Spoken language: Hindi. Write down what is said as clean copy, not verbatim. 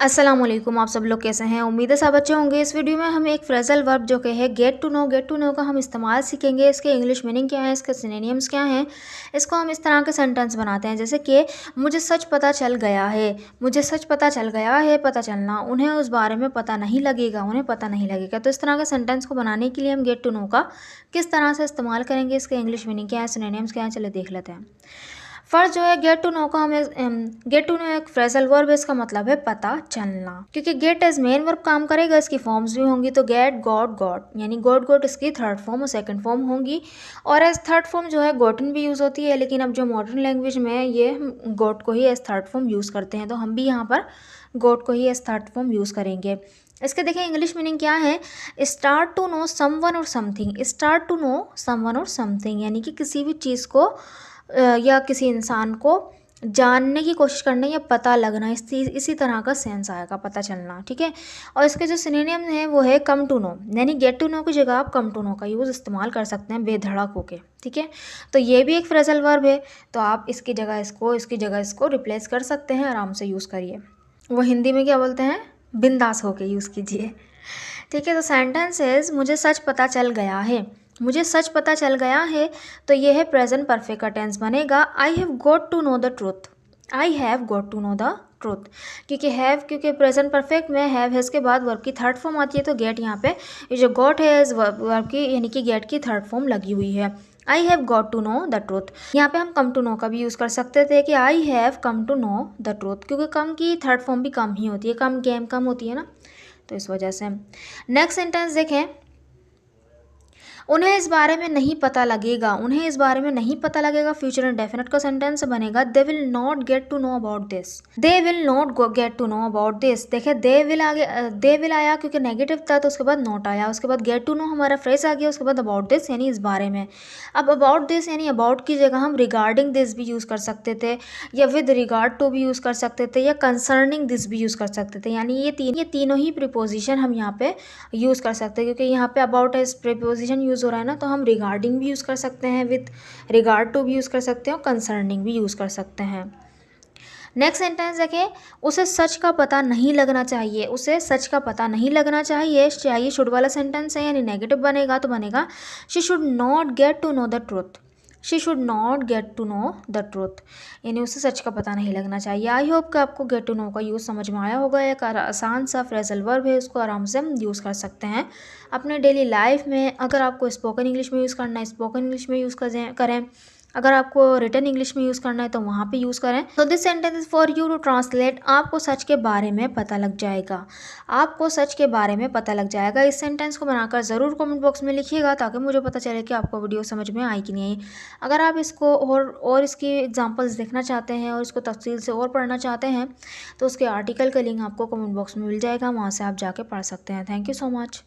अस्सलाम वालेकुम। आप सब लोग कैसे हैं? उम्मीद है सब अच्छे होंगे। इस वीडियो में हम एक फ्रेजल वर्ब जो कि है गेट टू नो का हम इस्तेमाल सीखेंगे। इसके इंग्लिश मीनिंग क्या है, इसके सिनोनिम्स क्या हैं, इसको हम इस तरह के सेंटेंस बनाते हैं जैसे कि मुझे सच पता चल गया है। मुझे सच पता चल गया है, पता चलना, उन्हें उस बारे में पता नहीं लगेगा, उन्हें पता नहीं लगेगा। तो इस तरह के सेंटेंस को बनाने के लिए हम गेट टू नो का किस तरह से इस्तेमाल करेंगे, इसके इंग्लिश मीनिंग क्या है, सिनोनिम्स क्या है, चलिए देख लेते हैं। फर्स्ट जो है गेट टू नो का गेट टू नो एक फ्रेजल वर्ब है। इसका मतलब है पता चलना, क्योंकि गेट एज मेन वर्ब काम करेगा। इसकी फॉर्म्स भी होंगी तो गेट, गॉट, गॉट, यानी गॉट गॉट इसकी थर्ड फॉर्म और सेकंड फॉर्म होंगी। और एज थर्ड फॉर्म जो है गोटन भी यूज़ होती है, लेकिन अब जो मॉडर्न लैंग्वेज में है ये हम गॉट को ही एज थर्ड फॉर्म यूज़ करते हैं, तो हम भी यहाँ पर गॉट को ही एज थर्ड फॉर्म यूज़ करेंगे। इसके देखिए इंग्लिश मीनिंग क्या है। स्टार्ट टू नो समवन और something. Start to know someone और समथिंग यानी कि किसी भी चीज़ को या किसी इंसान को जानने की कोशिश करना या पता लगना, इसी तरह का सेंस आएगा, पता चलना, ठीक है। और इसके जो सिनोनिम है वो है कम टू नो, यानी गेट टू नो की जगह आप कम टू नो का यूज़ इस्तेमाल कर सकते हैं बेधड़क होके, ठीक है। तो ये भी एक फ्रेजल वर्ब है, तो आप इसकी जगह इसको रिप्लेस कर सकते हैं, आराम से यूज़ करिए। वो हिंदी में क्या बोलते हैं, बिंदास होके यूज़ कीजिए, ठीक है। तो सेंटेंस इज मुझे सच पता चल गया है। मुझे सच पता चल गया है, तो ये है प्रेजेंट परफेक्ट का टेंस बनेगा। I have got to know the truth. I have got to know the truth, क्योंकि प्रेजेंट परफेक्ट में हैव है, इसके बाद वर्ब की थर्ड फॉर्म आती है, तो गेट यहाँ पे ये जो गॉट है इस वर्ब की यानी कि गेट की थर्ड फॉर्म लगी हुई है। I have got to know the truth. यहाँ पे हम कम टू नो का भी यूज़ कर सकते थे कि I have come to know the truth, क्योंकि कम की थर्ड फॉर्म भी कम ही होती है, कम होती है ना, तो इस वजह से। नेक्स्ट सेंटेंस देखें, उन्हें इस बारे में नहीं पता लगेगा। उन्हें इस बारे में नहीं पता लगेगा फ्यूचर इंडेफिनिट का सेंटेंस बनेगा they will not get to know about this. They will not get to know about this. देखिए दे विल आगे, दे विल आया क्योंकि नेगेटिव था, तो उसके बाद नॉट आया, उसके बाद गेट टू नो हमारा फ्रेज आ गया, उसके बाद अबाउट दिस यानी इस बारे में। अब अबाउट दिस यानी अबाउट की जगह हम रिगार्डिंग दिस भी यूज़ कर सकते थे, या विद रिगार्ड टू भी यूज़ कर सकते थे, या कंसर्निंग दिस भी यूज़ कर सकते थे, यानी ये तीनों ही प्रीपोजिशन हम यहाँ पे यूज़ कर सकते हैं। क्योंकि यहाँ पे अबाउट एज प्रीपोजिशन यूज़ हो रहा है ना, तो हम रिगार्डिंग भी यूज़ कर सकते हैं, विद रिगार्ड टू भी यूज़ कर सकते हैं, और कंसर्निंग भी यूज़ कर सकते हैं। नेक्स्ट सेंटेंस देखें, उसे सच का पता नहीं लगना चाहिए। उसे सच का पता नहीं लगना चाहिए शुड वाला सेंटेंस है, यानी नेगेटिव बनेगा, तो बनेगा she should not get to know the truth. She should not get to know the truth, यानी उसे सच का पता नहीं लगना चाहिए। आई होप कि आपको गेट टू नो का यूज़ समझ में आया होगा। एक आसान सा फ्रेजल वर्ब है, उसको आराम से हम यूज़ कर सकते हैं अपने डेली लाइफ में। अगर आपको स्पोकन इंग्लिश में यूज़ करना है, स्पोकन इंग्लिश में यूज़ करें। अगर आपको रिटन इंग्लिश में यूज़ करना है तो वहाँ पे यूज़ करें। तो this sentence is for you to translate. आपको सच के बारे में पता लग जाएगा। आपको सच के बारे में पता लग जाएगा। इस सेंटेंस को बनाकर ज़रूर कमेंट बॉक्स में लिखिएगा, ताकि मुझे पता चले कि आपको वीडियो समझ में आई कि नहीं आई। अगर आप इसको और इसकी एग्जांपल्स देखना चाहते हैं और इसको तफसील से और पढ़ना चाहते हैं, तो उसके आर्टिकल का लिंक आपको कमेंट बॉक्स में मिल जाएगा, वहाँ से आप जाके पढ़ सकते हैं। Thank you so much.